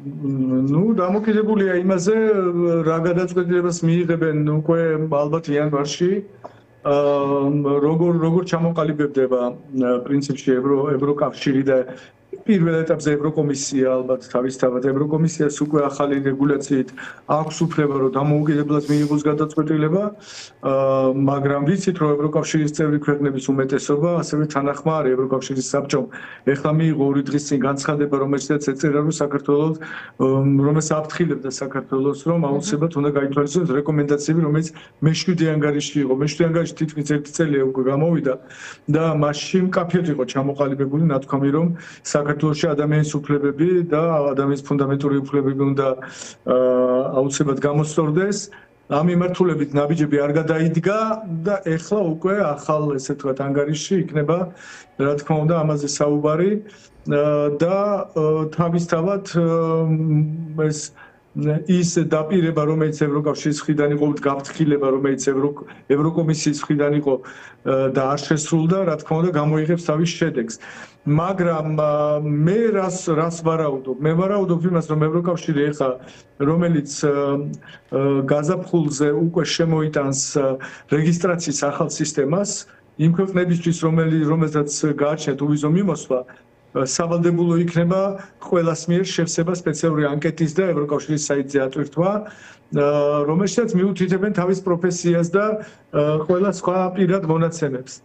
ნუ დამოკიდებულია იმაზე, რა გადაწყვეტილებას მიიღებენ უკვე ალბათ იანვარში. როგორ ჩამოყალიბებდება პრინციპში ევროკავშირი და პირველ ეტაპზე ევროკომისია ალბათ თავისთავად ევროკომისიას უკვე ახალი რეგულაციით აქვს უფლება რომ დამოუკიდებლად მიიღოს გადაწყვეტილება, მაგრამ ვიცით რომ ევროკავშირის წევრი ქვეყნების უმეტესობა, ასევე თანახმარი ევროკავშირის საბჭომ ეხლა მიიღო 2 დღის წინ განცხადება, რომელშიც ეწერა რომ საქართველოს რომელსაც აფრთხილებდა საქართველოს რომ აუცილებლად უნდა გაითვალისწინოს რეკომენდაციები, რომელიც მე-7 ანგარიში იყო. მე-7 ანგარიში თითქმის 1 წელია უკვე გამოვიდა და მასში მკაფიოდ იყო ჩამოყალიბებული ნათქვამი რომ საქართველოში ადამიანის უფლებები და ადამიანის ფუნდამენტური უფლებები უნდა აუცილებლად გამოსწორდეს. ამ მიმართულებით ნაბიჯები არ გადაიდგა და ეხლა უკვე ახალ ესე ვთქვათ ანგარიში იქნება რა თქმა უნდა ამაზე საუბარი და თავისთავად ეს ის დაპირება რომელიც ევროკავშირის მხრიდან იყო გაფრთხილება რომელიც ევროკომისიის მხრიდან იყო და არ შესრულდა რა თქმა უნდა გამოიღებს თავის შედეგს. მაგრამ მე რას ვარაუდობ? მე ვარაუდობ იმას რომ ევროკავშირი ეხლა რომელიც გაზაფხულზე უკვე შემოიტანს რეგისტრაციის ახალ სისტემას იმ ქვეყნებისთვის რომელსაც გააჩნიათ უვიზო მიმოსვლა სავალდებულო იქნება ყველას მიერ შევსება სპეციალური ანკეტის და ევროკავშირის საიტზე ატვირთვა, რომელშიც მიუთითებენ თავის პროფესიას და ყველა სხვა პირად მონაცემებს.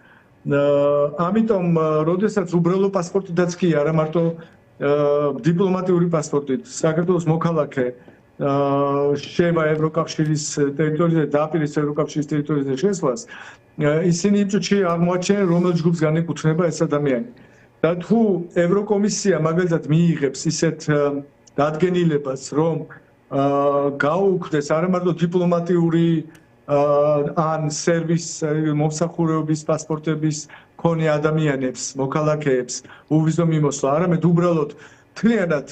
ამიტომ, როდესაც უბრალო პასპორტითაც კი არა მარტო დიპლომატიური პასპორტით, საქართველოს მოქალაქე შევა ევროკავშირის ტერიტორიაზე და აპირებს ევროკავშირის ტერიტორიაზე შესვლას, ისინი იმ წუთში აღმოაჩენენ რომელ ჯგუფს განეკუთვნება ეს ადამიანი. და თუ ევროკომისია მაგალითად მიიღებს ისეთ დადგენილებას, რომ გაუქმდეს არა მარტო დიპლომატიური ან სერვის მომსახურების პასპორტების მქონე ადამიანებს, მოქალაქეებს უვიზო მიმოსვლა, არამედ უბრალოდ მთლიანად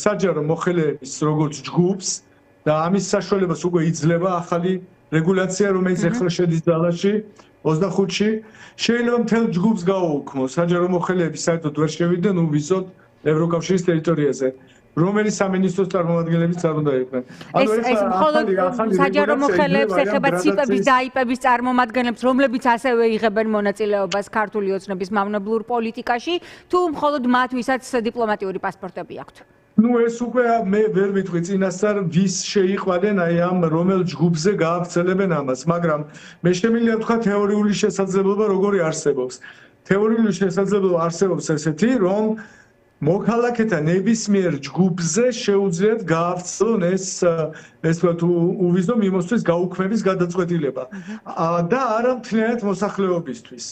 საჯარო მოხელეების როგორც ჯგუფს და ამის საშუალებას უკვე იძლევა ახალი რეგულაცია, რომელიც ახლა შედის ძალაში 25-ში შეიძლება მთელ ჯგუფს გაუქმოს საჯარო მოხელეები საერთოდ ვერ შევიდნენ უვიზოდ ევროკავშირის ტერიტორიაზე. რომელი სამინისტროს წარმომადგენლებიც არ უნდა იყვნენ. ეს მხოლოდ საჯარო მოხელეებს ეხება ციპების და აიპების წარმომადგენლებს, რომლებიც ასევე იღებენ მონაწილეობას ქართული ოცნების მავნებლურ პოლიტიკაში, თუ მხოლოდ მათ, ვისაც დიპლომატიური პასპორტები აქვთ. ნუ ეს უკვე მე ვერ ვიტყვი წინასწარ ვის შეიყვანენ აი ამ რომელ ჯგუფზე გაავრცელებენ ამას, მაგრამ მე შემიძლია ვთქვა თეორიული შესაძლებლობა როგორი არსებობს. თეორიული შესაძლებლობა არსებობს ესეთი, რომ მოქალაქეთა ნებისმიერ ჯგუფზე შეუძლიათ გაავრცელონ ეს ვთქვათ უვიზო მიმოსვლის გაუქმების გადაწყვეტილება და არა მთლიანად მოსახლეობისთვის.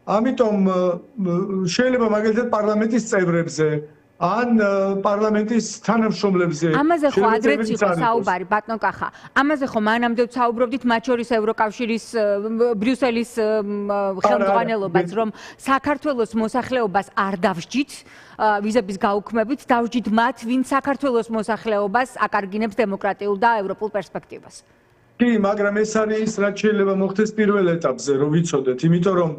ამიტომ შეიძლება მაგალითად პარლამენტის წევრებზე ან პარლამენტის თანამშრომლებზე ამაზე ხო ადრეც იყო საუბარი ბატონო კახა. ამაზე ხო მანამდე ვსაუბრობდით მათ შორის ევროკავშირის ბრიუსელის ხელმძღვანელობაც რომ საქართველოს მოსახლეობას არ დავსჯით ვიზების გაუქმებით, დავსჯით მათ, ვინც საქართველოს მოსახლეობას აკარგინებს დემოკრატიულ და ევროპულ პერსპექტივას. კი, მაგრამ ეს არის რაც შეიძლება მოხდეს პირველ ეტაპზე, რომ ვიცოდეთ, იმიტომ რომ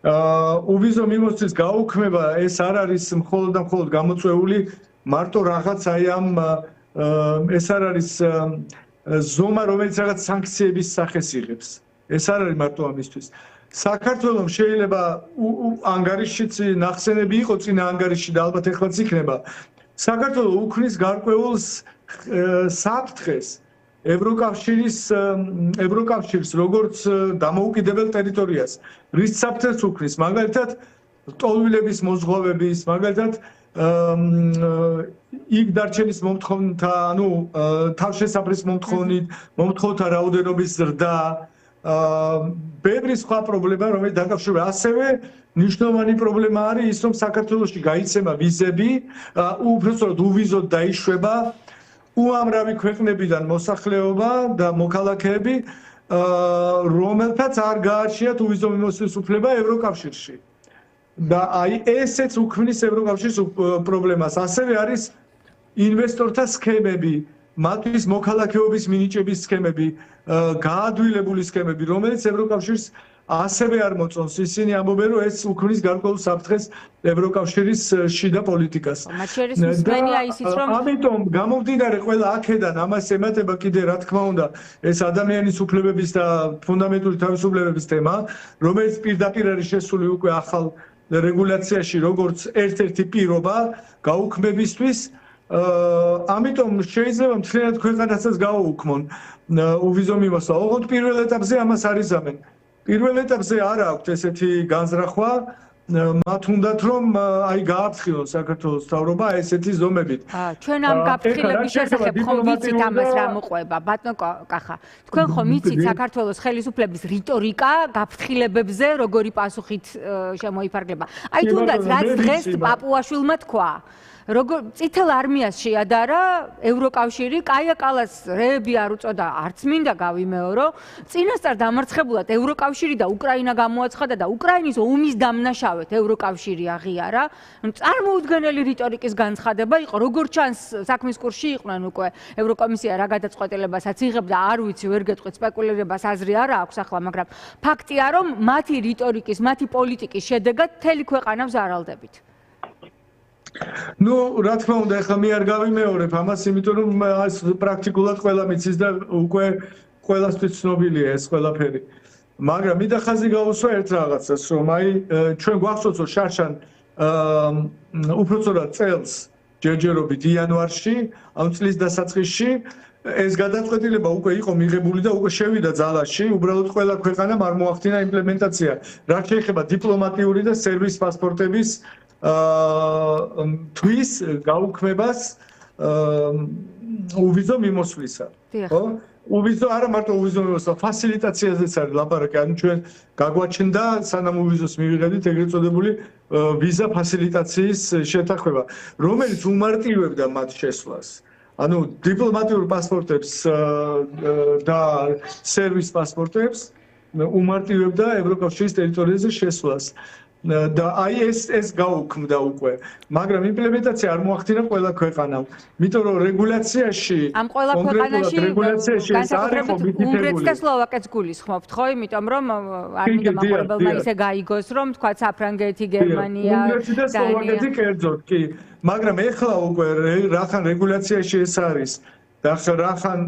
უვიზო მიმოსვლის გაუქმება ეს არ არის მხოლოდ და მხოლოდ გამოწვეული მარტო რაღაც აი ამ ეს არ არის ზომა, რომელიც რაღაც სანქციების სახეს იღებს. ეს არ არის მარტო ამისთვის. საქართველოს შეიძლება ანგარიშიც ნახსენები იყო წინა ანგარიში და ალბათ ეხლაც იქნება. საქართველოს უქმნის გარკვეულ საფრთხეს ევროკავშირის როგორც დამოუკიდებელ ტერიტორიას, რის საფრთხეს უქმნის, მაგალითად ტოლვილების მოზღვავების, მაგალითად იქ დარჩენის მომთხოვნთა, ანუ თავშესაფრის მომთხოვნთა რაოდენობის ზრდა, ბევრი სხვა პრობლემა, რომელიც დაკავშირებულია. ასევე მნიშვნელოვანი პრობლემა არის ის, რომ საქართველოში გაიცემა ვიზები, უბრალოდ უვიზოდ დაიშვება უამრავი ქვეყნებიდან მოსახლეობა და მოქალაქეები, რომელთაც არ გააჩნიათ უვიზო მიმოსვლის უფლება ევროკავშირში. და აი ესეც უქმნის ევროკავშირის პრობლემას. ასევე არის ინვესტორთა სქემები, მათთვის მოქალაქეობის მინიჭების სქემები, გაადვილებული სქემები, რომელიც ევროკავშირს ასევე არ მოწონს ისინი ამბობენ რომ ეს უქმნის გარკვეულ საფრთხეს ევროკავშირის შიდა პოლიტიკას. ამიტომ გამომდინარე ყველა აქედან ამას ემატება კიდე რა თქმა უნდა ეს ადამიანის უფლებების და ფუნდამენტური თავისუფლებების თემა, რომელიც პირდაპირ არის შესული უკვე ახალ რეგულაციაში როგორც ერთ-ერთი პირობა გაუქმებისთვის. ამიტომ შეიძლება მთლიანად ქვეყანასაც გაუქმონ უვიზო მიმოსვლა. ოღონდ პირველ ეტაპზე ამას არ იზამენ. პირველ ეტაპზე არ აქვს ესეთი განზრახვა, მათ უნდათ რომ აი გააფრთხილონ საქართველოს მთავრობა ესეთი ზომებით. ჩვენ ამ გაფრთხილების შესახებ ხომ ვიცით ამას რა მოყვება, ბატონო კახა. თქვენ ხომ იცით საქართველოს ხელისუფლების რიტორიკა გაფრთხილებებზე როგორი პასუხით შემოიფარგლება. აი თუნდაც რაც დღეს პაპუაშვილმა თქვა. როგორ წითელ არმიას შეადარა ევროკავშირი, კაია კალას რეები არ უწოდა, არც მინდა გავიმეორო. წინასწარ დამარცხებულად ევროკავშირი და უკრაინა გამოაცხადა და უკრაინის ომის დამნაშავედ ევროკავშირი აღიარა. წარმოუდგენელი რიტორიკის განცხადება იყო, როგორც ჩანს საქმის კურსში იყვნენ უკვე ევროკომისია რა გადაწყვეტილებასაც იღებდა, არ ვიცი, ვერ გეტყვით, სპეკულირებას აზრი არ აქვს ახლა, მაგრამ ფაქტია, რომ მათი რიტორიკის, მათი პოლიტიკის შედეგად მთელი ქვეყანა ვზარალდებით. ნუ რა თქმა უნდა ახლა მე არ გავიმეორებ ამას, იმიტომ რომ ეს პრაქტიკულად ყველა მიცის და უკვე ყველასთვის ცნობილია ეს ყველაფერი. მაგრამ მინდა ხაზი გავუსვა ერთ რაღაცას, რომ აი ჩვენ გვახსოვს რომ შარშან უпроцоრად წელს ჯერჯერობით იანვარში, ამ წლის დასაწყისში ეს გადაწყვეტილება უკვე იყო მიღებული და უკვე შევიდა ძალაში, უბრალოდ ყველა ქვეყანამ არ მოახდინა იმპლემენტაცია. რაც შეეხება დიპლომატიური და სერვის პასპორტების თვის გაუქმებას უვიზო მიმოსვლისა. ხო? უვიზო არა მარტო უვიზო მიმოსვლა, ფასილიტაციაზეც არის ლაპარაკი. ანუ ჩვენ გაგვაჩნდა სანამ უვიზოს მივიღებდით ეგრეთ წოდებული ვიზა ფასილიტაციის შეთანხმება, რომელიც უმარტივებდა მათ შესვლას. ანუ დიპლომატიურ პასპორტებს და სერვის პასპორტებს უმარტივებდა ევროკავშირის ტერიტორიაზე შესვლას. და აი ეს გაუქმდა უკვე, მაგრამ იმპლემენტაცია არ მოახდინა ყველა ქვეყანამ. იმიტომ რომ რეგულაციაში ამ ყველა ქვეყანაში განსაკუთრებით უნგრეთს და სლოვაკეთს გულისხმობთ, ხო? იმიტომ რომ არ მინდა მაყურებელმა ისე გაიგოს, რომ თქვა საფრანგეთი, გერმანია, უნგრეთი და სლოვაკეთი კერძოდ კი, მაგრამ ეხლა უკვე რახან რეგულაციაში ეს არის და რახან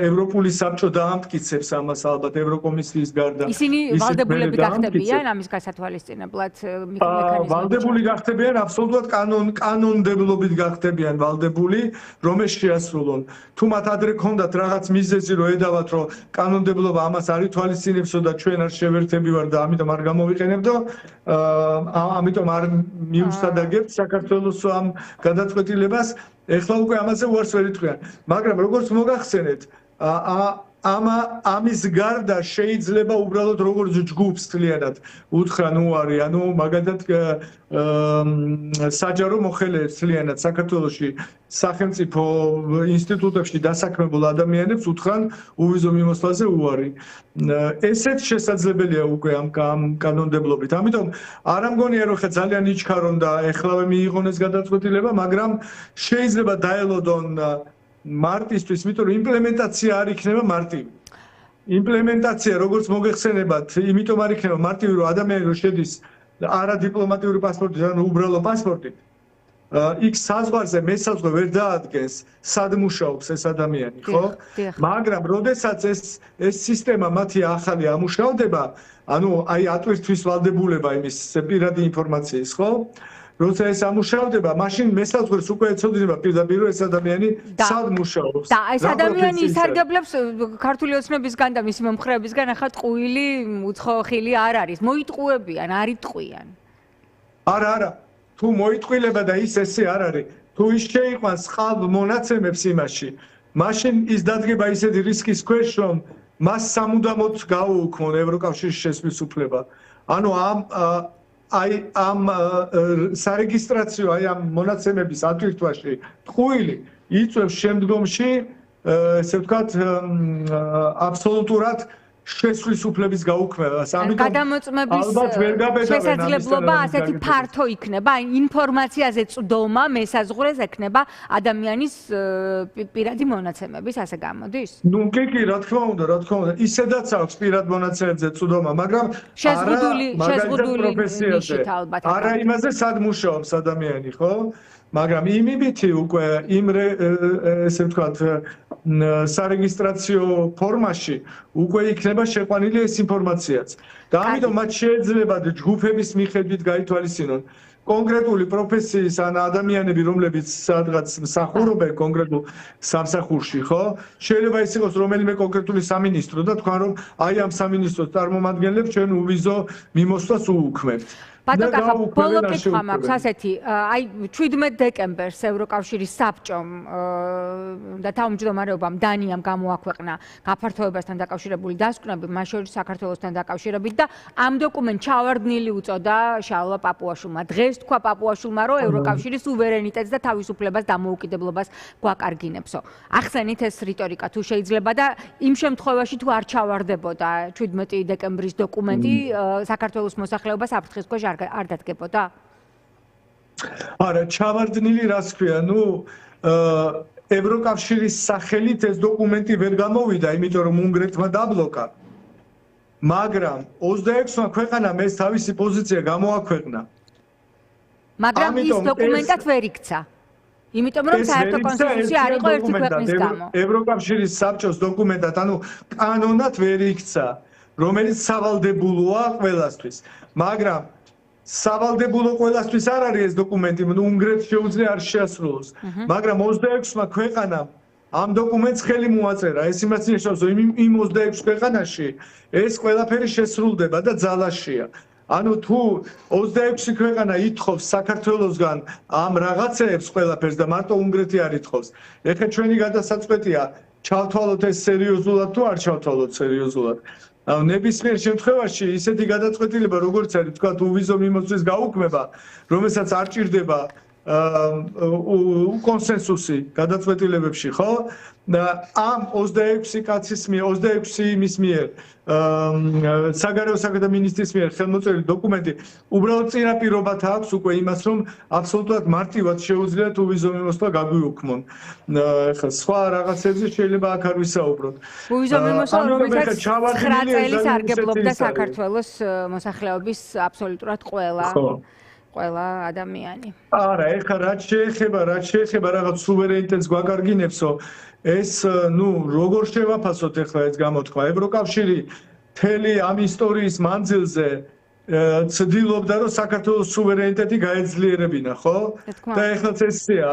ევროპული საბჭო დაამტკიცებს ამას ალბათ ევროკომისიის გარდა. ისინი ვალდებულები გახდებიან ამის გასათვალისწინებლად მექანიზმები. ვალდებული გახდებიან აბსოლუტურად კანონმდებლობით გახდებიან ვალდებული, რომ ეს შეასრულონ. თუ მათ ადრე ქონდათ რაღაც მიზეზი რომ ედავათ რომ კანონმდებლობა ამას არ ითვალისწინებსო და ჩვენ არ შევერთები ვარ და ამიტომ არ გამოვიყენებდო, ამიტომ არ მიუსადაგებთ საქართველოს ამ გადაწყვეტილებას. ეხლა უკვე ამაზე უარს ვერ იტყვიან, მაგრამ როგორც მოგახსენეთ, ამის გარდა შეიძლება უბრალოდ როგორც ჯგუფს თლიანად უთხრან უარი, ანუ მაგალითად საჯარო მოხელეებს თლიანად საქართველოში სახელმწიფო ინსტიტუტებში დასაქმებულ ადამიანებს უთხრან უვიზო მიმოსვლაზე უარი. ესეც შესაძლებელია უკვე ამ კანონმდებლობით. ამიტომ არ ამგონია რომ ხა ძალიან იჩქარონ და ეხლავე მიიღონ ეს გადაწყვეტილება, მაგრამ შეიძლება დაელოდონ მარტისთვის, იმიტომ რომ იმპლემენტაცია არ იქნება მარტივი. იმპლემენტაცია როგორც მოგეხსენებათ, იმიტომ არ იქნება მარტივი, რომ ადამიანი რო შედის არადიპლომატიური პასპორტით, ანუ უბრალო პასპორტით, იქ საზღვარზე მესაზღვრე ვერ დაადგენს, სად მუშაობს ეს ადამიანი, ხო? მაგრამ როდესაც ეს სისტემა მათი ახალი ამუშავდება, ანუ აი ატვირთვის ვალდებულება იმის პირადი ინფორმაციის, ხო? როცა ეს ამუშავდება, მაშინ მესაზღვრეს უკვე ეცოდინება პირდაპირ ეს ადამიანი სად მუშაობს. და ეს ადამიანი ისარგებლებს ქართული ოცნებისგან და მისი მომხრეებისგან ახლა ტყუილი, უცხო ხილი არ არის. მოიტყუებიან, არ იტყვიან. არა. თუ მოიტყვილება და ის ესე არ არის, თუ ის შეიყვანს ხალხ მონაცემებს იმაში, მაშინ ის დადგება ისეთი რისკის ქვეშ, რომ მას სამუდამოდ გაუქმონ ევროკავშირის შესვლის უფლება. ანუ ამ სარეგისტრაციო ამ მონაცემების ატვირთვაში ტყუილი იწვევს შემდგომში, ესე ვთქვათ, აბსოლუტურად შესვლის უფლების გაუქმებას. ამიტომ გადამოწმების ალბათ ვერ გაბედავენ შესაძლებლობა ასეთი ფართო იქნება, აი ინფორმაციაზე წვდომა მესაზღვრეს ექნება ადამიანის პირადი მონაცემების, ასე გამოდის? ნუ კი, რა თქმა უნდა, ისედაც აქვს პირად მონაცემებზე წვდომა, მაგრამ შეზღუდული პროფესიაზე. არა იმაზე, სად მუშაობს ადამიანი, ხო? მაგრამ იმიბითი უკვე იმ ესე ვთქვათ სარეგისტრაციო ფორმაში უკვე იქნება შეყვანილი ეს ინფორმაციაც. და ამიტომ მათ შეეძლებათ ჯგუფების მიხედვით გაითვალისწინონ კონკრეტული პროფესიის ან ადამიანები, რომლებიც სადღაც მსახურობენ კონკრეტულ სამსახურში, ხო? შეიძლება ის იყოს რომელიმე კონკრეტული სამინისტრო და თქვა რომ აი ამ სამინისტროს წარმომადგენლებს ჩვენ უვიზო მიმოსვლას უუქმებთ. ბატონკახა, ბოლო კითხვა მაქვს ასეთი, აი 17 დეკემბერს ევროკავშირის საბჭომ და თავმჯდომარეობამ დანიამ გამოაქვეყნა გაფართოებასთან დაკავშირებული დასკვნები, მათ შორის საქართველოსთან დაკავშირებით და ამ დოკუმენტს ჩავარდნილი უწოდა შალვა პაპუაშვილმა. დღეს თქვა პაპუაშვილმა, რომ ევროკავშირი სუვერენიტეტს და თავისუფლებას დამოუკიდებლობას გვაკარგინებსო. ახსენით ეს რიტორიკა თუ შეიძლება და იმ შემთხვევაში თუ არ ჩავარდებოდა 17 დეკემბრის დოკუმენტი საქართველოს მოსახლეობას აფრთხის ქვეშ არ დადგებოდა? არა, ჩავარდნილი რას ქვია, ევროკავშირის სახელით ეს დოკუმენტი ვერ გამოვიდა, იმიტომ რომ უნგრეთმა დაბლოკა. მაგრამ 26-მა ქვეყანამ ეს თავისი პოზიცია გამოაქვეყნა. მაგრამ ის დოკუმენტად ვერ იქცა. იმიტომ რომ საერთო კონსტიტუცია არ იყო ერთი ქვეყნის გამო. ევროკავშირის საბჭოს დოკუმენტად, ანუ კანონად ვერ იქცა, რომელიც სავალდებულოა ყველასთვის. მაგრამ სავალდებულო ყველასთვის არ არის ეს დოკუმენტი, უნგრეთს შეუძლია არ შეასრულოს. მაგრამ 26-მა ქვეყანამ ამ დოკუმენტს ხელი მოაწერა. ეს იმას ნიშნავს, რომ იმ 26 ქვეყანაში ეს ყველაფერი შესრულდება და ძალაშია. ანუ თუ 26 ქვეყანა ითხოვს საქართველოსგან ამ რაღაცეებს ყველაფერს და მარტო უნგრეთი არ ითხოვს. ეხლა ჩვენი გადასაწყვეტია ჩავთვალოთ ეს სერიოზულად თუ არ ჩავთვალოთ სერიოზულად. ნებისმიერ შემთხვევაში ისეთი გადაწყვეტილება როგორც არის თქვა უვიზო მიმოსვლის გაუქმება, რომელსაც არ ჭირდება კონსენსუსი გადაწყვეტილებებში, ხო? და ამ 26 კაცის მიერ, 26 იმის მიერ, საგარეო საქმეთა მინისტრის მიერ ხელმოწერილი დოკუმენტი უბრალოდ წინაპირობათ აქვს უკვე იმას, რომ აბსოლუტურად მარტივად შეუძლიათ უვიზო მიმოსვლა გაგვიუქმონ. ხა სხვა რაღაცებზე შეიძლება აქ არ ვისაუბროთ. უვიზო მიმოსვლა, რომელსაც 9 წელი სარგებლობდა საქართველოს მოსახლეობის აბსოლუტურად ყველა ადამიანი. არა, ეხლა რაც შეეხება რაღაც სუვერენიტეტს გვაკარგინებსო, ეს როგორ შევაფასოთ ეხლა ეს გამოთქვა. ევროკავშირი მთელი ამ ისტორიის მანძილზე ცდილობდა რომ საქართველოს სუვერენიტეტი გაეძლიერებინა, ხო? და ეხლაც ესეა,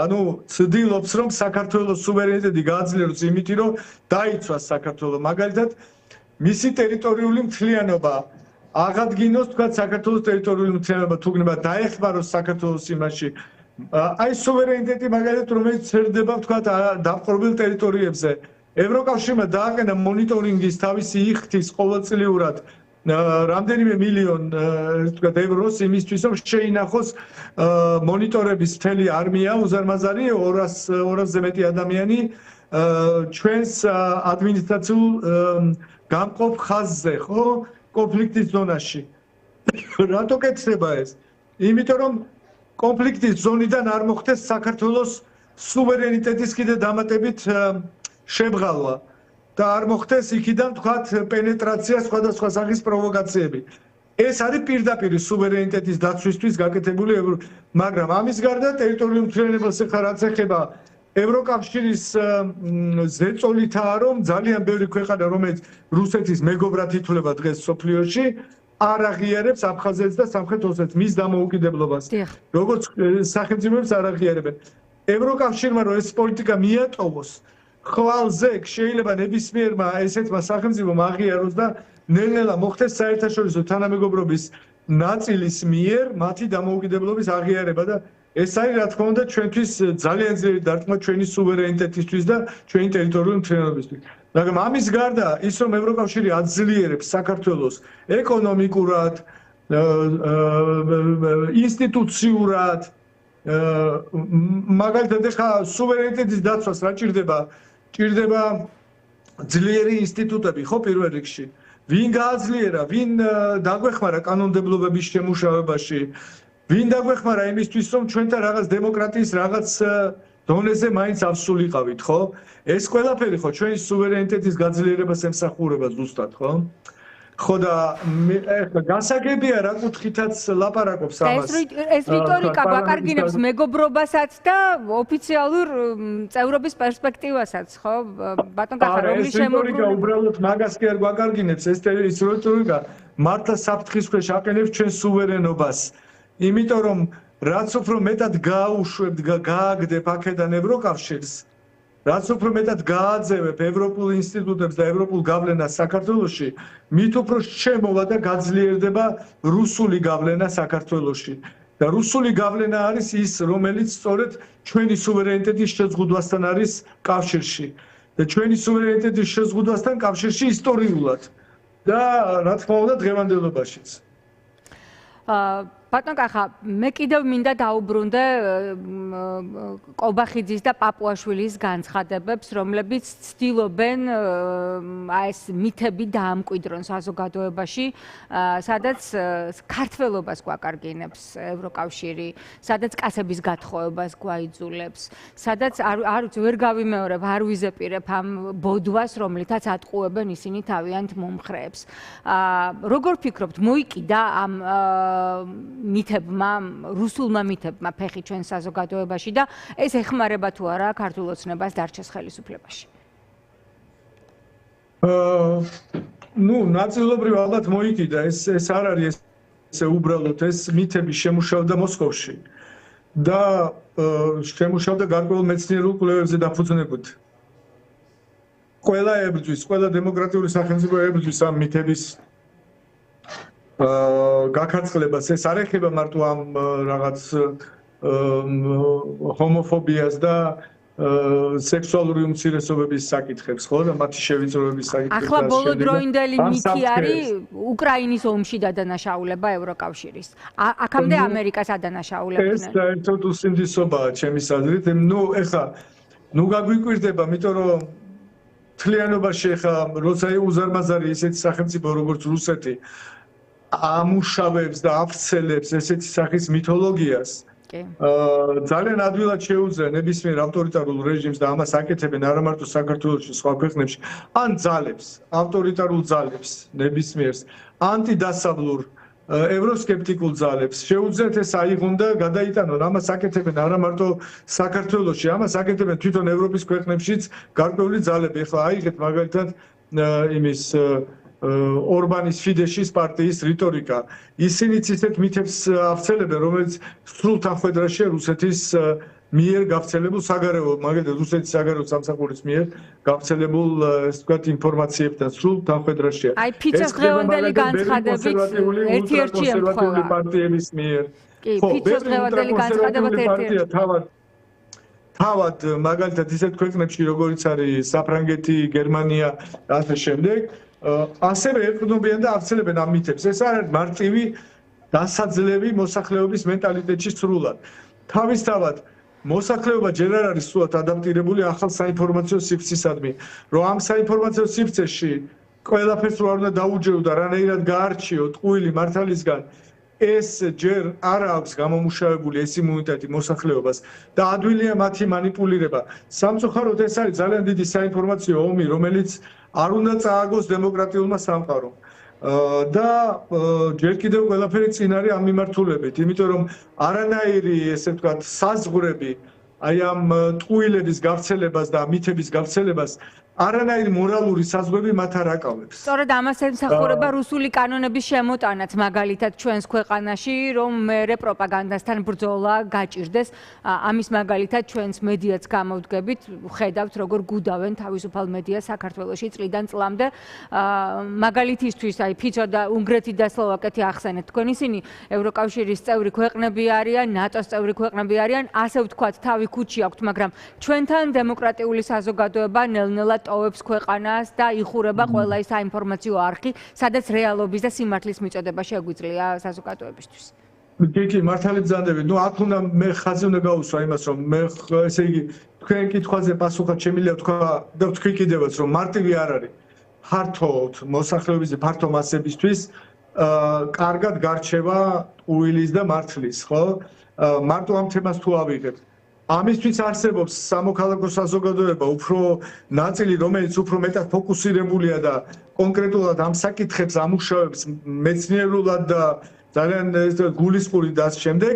ცდილობს რომ საქართველოს სუვერენიტეტი გააძლიეროს იმით, რომ დაიცვას საქართველო. მაგალითად, მისი ტერიტორიული მთლიანობა აღადგინოს თქვა საქართველოს ტერიტორიული მთლიანობა თუ გნება დაეხმაროს საქართველოს იმაში. აი სუვერენიტეტი მაგალითად რომელიც ცერდება თქვა დაპყრობილ ტერიტორიებზე. ევროკავშირმა დააყენა მონიტორინგის თავისი იხთის ყოველწლიურად რამდენიმე მილიონ თქვა ევროს იმისთვის რომ შეინახოს მონიტორების მთელი არმია უზარმაზარი 200-ზე მეტი ადამიანი ჩვენს ადმინისტრაციულ გამყოფ ხაზზე, ხო? კონფლიქტის ზონაში. რატო კეთდება ეს? იმიტომ რომ კონფლიქტის ზონიდან არ მოხდეს საქართველოს სუვერენიტეტის კიდე დამატებით შემღალვა და არ მოხდეს იქიდან თქვათ პენეტრაცია სხვადასხვა სახის პროვოკაციები. ეს არის პირდაპირ სუვერენიტეტის დაცვისთვის გაკეთებული, მაგრამ ამის გარდა ტერიტორიულ მთლიანობას ეხლა რაც ეხება ევროკავშირის ზეწოლითაა რომ ძალიან ბევრი ქვეყანა რომელიც რუსეთის მეგობრად ითვლება დღეს სოფლიოში არ აღიარებს აფხაზეთს და სამხრეთ ოსეთს მის დამოუკიდებლობას. როგორც სახელმწიფოებს არ აღიარებენ. ევროკავშირმა რომ ეს პოლიტიკა მიატოვოს, ხვალზე შეიძლება ნებისმიერმა ესეთმა სახელმწიფომ აღიაროს და ნელ-ნელა მოხდეს საერთაშორისო თანამეგობრობის ნაწილის მიერ მათი დამოუკიდებლობის აღიარება და ეს არის რა თქმა უნდა ჩვენთვის ძალიან ძლიერი დარტყმა ჩვენი სუვერენიტეტისთვის და ჩვენი ტერიტორიული მთლიანობისთვის. მაგრამ ამის გარდა ის რომ ევროკავშირი აძლიერებს საქართველოს ეკონომიკურად, ინსტიტუციურად, მაგალითად ეხლა სუვერენიტეტის დაცვას რა ჭირდება? ჭირდება ძლიერი ინსტიტუტები, ხო პირველ რიგში. ვინ გააძლიერა, ვინ დაგვეხმარა კანონმდებლობების შემუშავებაში, ვინ დაგვეხმარა იმისთვის, რომ ჩვენთან რაღაც დემოკრატიის რაღაც დონეზე მაინც ავსულიყავით, ხო? ეს ყველაფერი ხო ჩვენი სუვერენიტეტის გაძლიერებას ემსახურება ზუსტად, ხო? ხო და გასაგებია რა კუთხითაც ლაპარაკობს ამას. ეს რიტორიკა გვაკარგინებს მეგობრობასაც და ოფიციალურ წევრობის პერსპექტივასაც, ხო? ბატონ კახა, რომლის ეს რიტორიკა უბრალოდ მაგას კი არ გვაკარგინებს, ეს რიტორიკა მართლა საფრთხის ქვეშ აყენებს ჩვენ სუვერენობას. იმიტომ რომ რაც უფრო მეტად გააუშვებთ, გააგდებ აქედან ევროკავშირს, რაც უფრო მეტად გააძევებ ევროპულ ინსტიტუტებს და ევროპულ გავლენას საქართველოში, მით უფრო შემოვა და გაძლიერდება რუსული გავლენა საქართველოში. და რუსული გავლენა არის ის, რომელიც სწორედ ჩვენი სუვერენიტეტის შეზღუდვასთან არის კავშირში. და ჩვენი სუვერენიტეტის შეზღუდვასთან კავშირში ისტორიულად და რა თქმა უნდა დღევანდელობაშიც. ბატონ კახა, მე კიდევ მინდა დაუბრუნდე კობახიძის და პაპუაშვილის განცხადებებს, რომლებიც ცდილობენ ეს მითები დაამკვიდრონ საზოგადოებაში, სადაც ქართველობას გვაკარგინებს ევროკავშირი, სადაც კაცების გათხოვებას გვაიძულებს, სადაც არ ვიცი, ვერ გავიმეორებ, არ ვიზეპირებ ამ ბოდვას, რომლითაც ატყუებენ ისინი თავიანთ მომხრეებს. როგორ ფიქრობთ, მოიკიდა ამ მითებმა, რუსულმა მითებმა ფეხი ჩვენ საზოგადოებაში და ეს ეხმარება თუ არა ქართულ ოცნებას დარჩეს ხელისუფლებაში? ნუ ნაწილობრივ ალბათ მოიკიდა, ეს არ არის ესე უბრალოდ, ეს მითები შემუშავდა მოსკოვში და შემუშავდა გარკვეულ მეცნიერულ კვლევებზე დაფუძნებით. ყველა ებრძვის, ყველა დემოკრატიული სახელმწიფო ებრძვის ამ მითების გაქარწყლებას. ეს არ ეხება მარტო ამ რაღაც ჰომოფობიას და სექსუალური უმცირესობების საკითხებს, ხო და მათი შევიწროების საკითხებს. ახლა ბოლოდროინდელი მითი არის უკრაინის ომში დადანაშაულება ევროკავშირის. აქამდე ამერიკას ადანაშაულებდნენ. ეს საერთოდ უსინდისობაა ჩემის აზრით. ნუ ეხლა გაგვიკვირდება, იმიტომ რომ თლიანობაში ეხლა როცა უზარმაზარი ისეთი სახელმწიფო როგორც რუსეთი ამუშავებს და აფრცელებს ესეთი სახის მითოლოგიას. ძალიან ადვილად შეუძლია ნებისმიერ ავტორიტარულ რეჟიმს და ამას აკეთებენ არა მარტო საქართველოში, სხვა ქვეყნებში, ან ძალებს, ავტორიტარულ ძალებს, ნებისმიერს, ანტიდასავლურ ევროსკეპტიკულ ძალებს. შეუძლიათ ეს აიღონ და გადაიტანონ. ამას აკეთებენ არა მარტო საქართველოში, ამას აკეთებენ თვითონ ევროპის ქვეყნებშიც გარკვეული ძალები. ეხლა აიღეთ მაგალითად იმის ორბანის ფიდეშის პარტიის რიტორიკა. ისინიც ისეთ მითებს ავრცელებენ, რომელიც სრულ თანხმედრაშია რუსეთის მიერ გავრცელებულ საგარეო, მაგალითად რუსეთის საგარეო სამსახურის მიერ გავრცელებულ, ესე ვთქვათ, ინფორმაციებთან სრულ თანხმედრაშია. აი, ფიცოს დღევანდელი განცხადებით ერთ-ერთი ემთხვევა პარტიების მიერ. ხო, ფიცოს დღევანდელი განცხადება ერთ-ერთი. თავად მაგალითად ისეთ ქვეყნებში, როგორიც არის საფრანგეთი, გერმანია და ასე შემდეგ, ასევე ეყრდნობიან და ავრცელებენ ამ მითებს. ეს არის მარტივი დასაძლევი მოსახლეობის მენტალიტეტში სრულად. თავისთავად მოსახლეობა ჯერ არ არის სრულად ადაპტირებული ახალ საინფორმაციო სივრცისადმი, რომ ამ საინფორმაციო სივრცეში ყველაფერს რო არ უნდა დაუჯეროთ და რანაირად გაარჩიოთ ტყუილი მართალისგან, ეს ჯერ არ აქვს გამომუშავებული ეს იმუნიტეტი მოსახლეობას და ადვილია მათი манипуლირება. სამწუხაროდ ეს არის ძალიან დიდი საინფორმაციო ომი, რომელიც არ უნდა წააგოს დემოკრატიულმა სამყარომ. და ჯერ კიდევ ყველაფერი წინ არის ამ მიმართულებით, იმიტომ რომ არანაირი, ესე ვთქვათ, საზღვრები აი ამ ტყუილების გავრცელებას და მითების გავრცელებას არანაირი მორალური საზღვრები მათ არ აკავებს. სწორედ ამას ემსახურება რუსული კანონების შემოტანაც, მაგალითად ჩვენს ქვეყანაში, რომ მერე პროპაგანდასთან ბრძოლა გაჭირდეს. ამის მაგალითად ჩვენს მედიაც გამოვდგებით, ხედავთ როგორ გუდავენ თავისუფალ მედიას საქართველოში წლიდან წლამდე. მაგალითისთვის, აი ფიცო და უნგრეთი და სლოვაკეთი ახსენეთ, თქვენ ისინი ევროკავშირის წევრი ქვეყნები არიან, ნატოს წევრი ქვეყნები არიან, ასე ვთქვათ, თავი ქუჩი აქვთ, მაგრამ ჩვენთან დემოკრატიული საზოგადოება ნელ-ნელა ტოვებს ქვეყანას და იხურება ყველა ის საინფორმაციო არხი, სადაც რეალობის და სიმართლის მიწოდება შეგვიძლია საზოგადოებისთვის. კი, მართალი ბრძანდებით. ნუ აქ უნდა მე ხაზი უნდა გაუსვა იმას, რომ მე ესე იგი თქვენ კითხვაზე პასუხად შემიძლია თქვა და ვთქვი კიდევაც, რომ მარტივი არ არის. ფართოდ მოსახლეობის ფართო მასებისთვის კარგად გარჩევა უილის და მართლის, ხო? მარტო ამ თემას თუ ავიღებ. ამისთვის არსებობს სამოქალაქო საზოგადოება, უფრო ნაწილი, რომელიც უფრო მეტად ფოკუსირებულია და კონკრეტულად ამ საკითხებს ამუშავებს მეცნიერულად და ძალიან გულისხმური და ამ შემდეგ,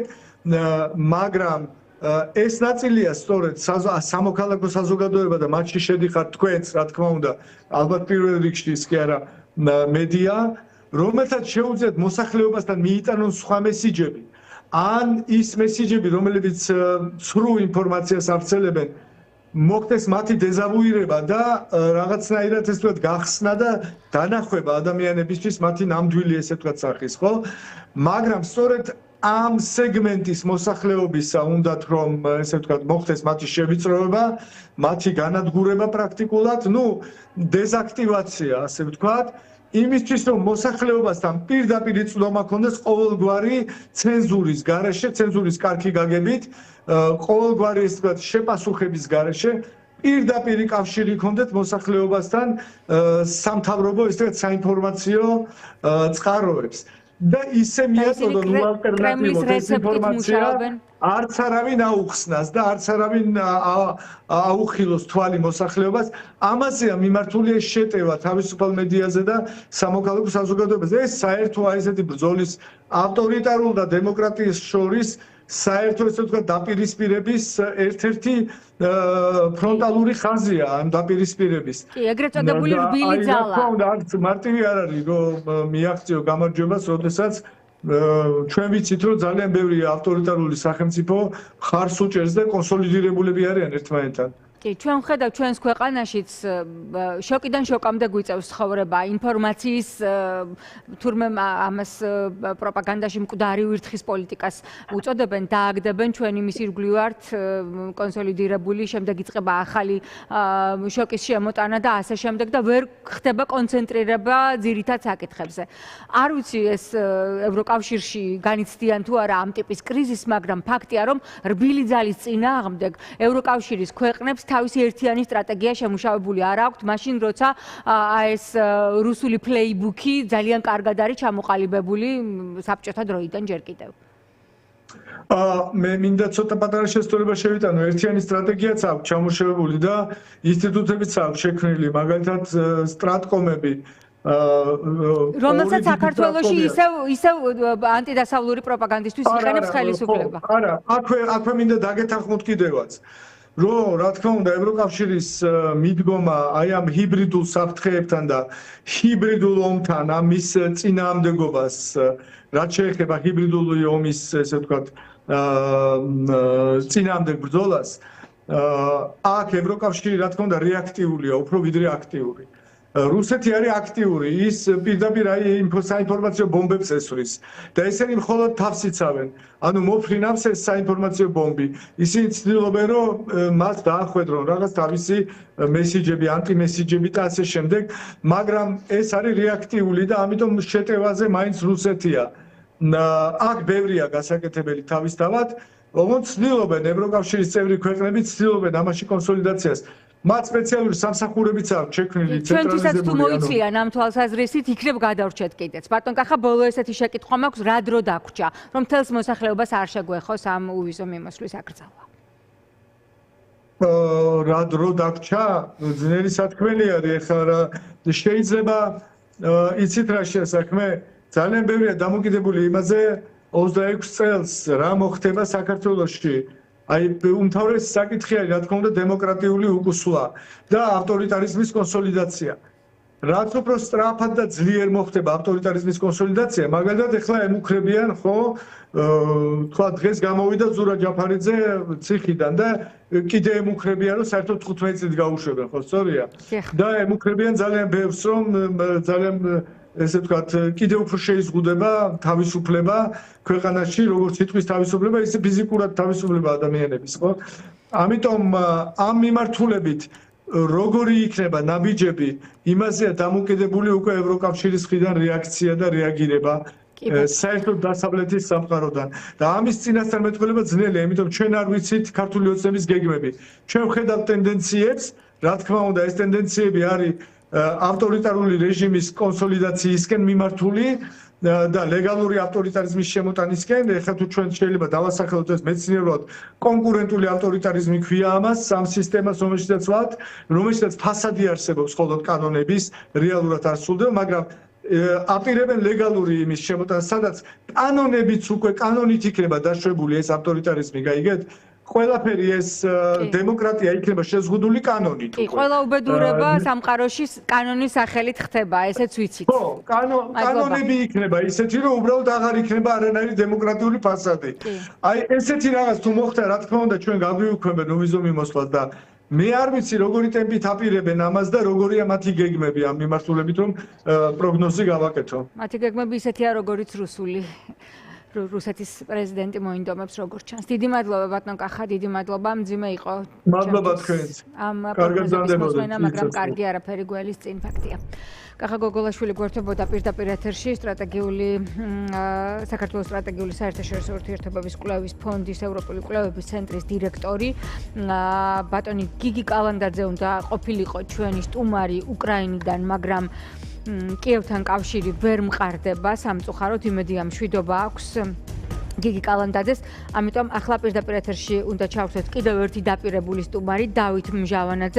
მაგრამ ეს ნაწილია სწორედ სამოქალაქო საზოგადოება და მათში შედიხართ თქვენც, რა თქმა უნდა, ალბათ პირველ რიგში ის კი არა მედია, რომელთაც შეუძლიათ მოსახლეობასთან მიიტანონ სხვა მესიჯები. ან ის მესიჯები, რომლებიც ცრუ ინფორმაციას ავრცელებენ, მოხდეს მათი დეზავუირება და რაღაცნაირად ესე ვთქვათ გახსნა და დანახვება ადამიანებისთვის მათი ნამდვილი ესე ვთქვათ სახის, ხო? მაგრამ სწორედ ამ სეგმენტის მოსახლეობისა უნდათ რომ ესე ვთქვათ მოხდეს მათი შევიწროება, მათი განადგურება პრაქტიკულად, დეზაქტივაცია, ასე ვთქვათ, იმისთვის რომ მოსახლეობასთან პირდაპირ იწვდომა ქონდეს ყოველგვარი ცენზურის გარეშე, ცენზურის კარგი გაგებით, ყოველგვარი ესე ვთქვათ შეპასუხების გარეშე პირდაპირ კავშირი ქონდეთ მოსახლეობასთან სამთავრობო ესე ვთქვათ საინფორმაციო წყაროებს. და ისე მიაწოდონ ალტერნატივო დეзинფორმაცია არც არავინ აუხსნას და არც არავინ აუხილოს თვალი მოსახლეობას ამაზეა მიმართულია შეტევა თავისუფალ მედიაზე და სამოქალაქო საზოგადოებაზე ეს საერთო ესეთი ბრძოლის ავტორიტარულ და დემოკრატიის შორის საერთო ესე ვთქვათ დაპირისპირების ერთ-ერთი ფრონტალური ხაზია ამ დაპირისპირების. კი, ეგრეთ წოდებული რბილი ძალა. არც მარტივი არ არის რომ მიაღწიო გამარჯვებას, როდესაც ჩვენ ვიცით რომ ძალიან ბევრი ავტორიტარული სახელმწიფო ხარს უჭერს და კონსოლიდირებულები არიან ერთმანეთთან. კი, ჩვენ ვხედავთ ჩვენს ქვეყანაშიც შოკიდან შოკამდე გვიწევს ცხოვრება ინფორმაციის თურმე ამას პროპაგანდაში მკვდარი უირთხის პოლიტიკას უწოდებენ, დააგდებენ ჩვენ იმის ირგვლივ ვართ კონსოლიდირებული, შემდეგ იწყება ახალი შოკის შემოტანა და ასე შემდეგ და ვერ ხდება კონცენტრირება ძირითად საკითხებზე. არ ვიცი ეს ევროკავშირში განიცდიან თუ არა ამ ტიპის კრიზისს, მაგრამ ფაქტია რომ რბილი ძალის წინააღმდეგ ევროკავშირის ქვეყნებს თავისი ერთიანი სტრატეგია შემუშავებული არ აქვთ, მაშინ როცა ეს რუსული პლეიბუქი ძალიან კარგად არის ჩამოყალიბებული საბჭოთა დროიდან ჯერ კიდევ. მე მინდა ცოტა პატარა შესწორება შევიტანო. ერთიანი სტრატეგიაც აქვს ჩამოშევებული და ინსტიტუტებიც აქვს შექმნილი, მაგალითად სტრატკომები რომელსაც საქართველოში ისევ ანტიდასავლური პროპაგანდისთვის იყენებს ხელისუფლება. არა, აქვე მინდა დაგეთანხმოთ კიდევაც. რომ რა თქმა უნდა ევროკავშირის მიდგომა აი ამ ჰიბრიდულ საფრთხეებთან და ჰიბრიდულ ომთან ამის წინააღმდეგობას რაც შეეხება ჰიბრიდული ომის ესე ვთქვათ წინააღმდეგ ბრძოლას აქ ევროკავშირი რა თქმა უნდა რეაქტიულია უფრო ვიდრე აქტიური. რუსეთი არის აქტიური, ის პირდაპირ აი საინფორმაციო ბომბებს ესვრის და ესენი მხოლოდ თავს იცავენ. ანუ მოფრინავს ეს საინფორმაციო ბომბი. ისინი ცდილობენ რომ მას დაახვედრონ რაღაც თავისი მესიჯები, ანტიმესიჯები და ასე შემდეგ, მაგრამ ეს არის რეაქტიული და ამიტომ შეტევაზე მაინც რუსეთია. აქ ბევრია გასაკეთებელი თავისთავად, ოღონდ ცდილობენ ევროკავშირის წევრი ქვეყნები ცდილობენ ამაში კონსოლიდაციას. მათ სპეციალური სამსახურებიც აქვს შექმნილი ცენტრალიზებული. ჩვენთვისაც თუ მოიცლიან ამ თვალსაზრისით, იქნებ გადავრჩეთ კიდეც. ბატონ კახა, ბოლო ესეთი შეკითხვა მაქვს, რა დრო დაგვრჩა, რომ მთელს მოსახლეობას არ შეგვეხოს ამ უვიზო მიმოსვლის აკრძალვა? რა დრო დაგვრჩა? ძნელი საქმე არის, ეხლა შეიძლება იცით რა შესაქმე? ძალიან ბევრია დამოკიდებული იმაზე 26 წელს რა მოხდება საქართველოში. აი უმთავრესი საკითხი არის რა თქმა უნდა დემოკრატიული უკუსვლა და ავტორიტარიზმის კონსოლიდაცია. რაც უფრო სწრაფად და ძლიერ მოხდება ავტორიტარიზმის კონსოლიდაცია, მაგალითად ეხლა ემუქრებიან, ხო, თქვა დღეს გამოვიდა ზურა ჯაფარიძე ციხიდან და კიდე ემუქრებიან, რომ საერთოდ 15 წელი გაუშვებენ, ხო, სწორია? და ემუქრებიან ძალიან ბევრს, რომ ძალიან ესე ვთქვათ, კიდე უფრო შეიზღუდება თავისუფლება ქვეყანაში, როგორც სიტყვის თავისუფლება, ისე ფიზიკურად თავისუფლება ადამიანების, ხო? ამიტომ ამ მიმართულებით როგორი იქნება ნაბიჯები, იმაზეა დამოკიდებული უკვე ევროკავშირის მხრიდან რეაქცია და რეაგირება საერთოდ დასავლეთის სამყაროდან. და ამის წინასწარ მეტყველება ძნელია, იმიტომ ჩვენ არ ვიცით ქართული ოცნების გეგმები. ჩვენ ვხედავთ ტენდენციებს, რა თქმა უნდა, ეს ტენდენციები არის ავტორიტარული რეჟიმის კონსოლიდაციისკენ მიმართული და ლეგალური ავტორიტარიზმის შემოტანისკენ. ეხლა თუ ჩვენ შეიძლება დავასახელოთ ეს მეცნიერულად კონკურენტული ავტორიტარიზმი ქვია ამას, სამ სისტემას, რომელშიც ფასადი არსებობს მხოლოდ კანონების, რეალურად არ სრულდება, მაგრამ აპირებენ ლეგალური იმის შემოტანას, სადაც კანონებიც უკვე კანონით იქნება დაშვებული ეს ავტორიტარიზმი, გაიგეთ? ყველაფერი ეს დემოკრატია იქნება შეზღუდული კანონით. კი, ყველა უბედურება სამყაროში კანონის სახელით ხდება, ესეც ვიცით. ხო, კანონები იქნება ისეთი, რომ უბრალოდ აღარ იქნება არანაირი დემოკრატიული ფასადი. აი, ესეთი რაღაც თუ მოხდა, რა თქმა უნდა, ჩვენ გაგვიუქმებენ ნოვიზო მიმოსვლას და მე არ ვიცი როგორი ტემპით აპირებენ ამას და როგორია მათი გეგმები ამ მიმართულებით, რომ პროგნოზი გავაკეთო. მათი გეგმები ისეთია, როგორიც რუსეთის პრეზიდენტი მოინდომებს როგორც ჩანს. დიდი მადლობა ბატონ კახა, დიდი მადლობა, მძიმე იყო. მადლობა თქვენს. ამ პროგნოზების მოსმენა, მაგრამ კარგი არაფერი გველის წინ ფაქტია. კახა გოგოლაშვილი გვერდებოდა პირდაპირ ეთერში საქართველოს სტრატეგიული საერთაშორისო ურთიერთობების კვლევის ფონდის ევროპული კვლევების ცენტრის დირექტორი ბატონი გიგი კალანდაძე უნდა ყოფილიყო ჩვენი სტუმარი უკრაინიდან, მაგრამ კიევთან კავშირი ვერ მყარდება სამწუხაროდ, იმედია მშვიდობა აქვს გიგი კალანდაძეს, ამიტომ ახლა პირდაპირ ეთერში უნდა ჩავხსნათ კიდევ ერთი დაპირებული სტუმარი დავით მჟავანაძე.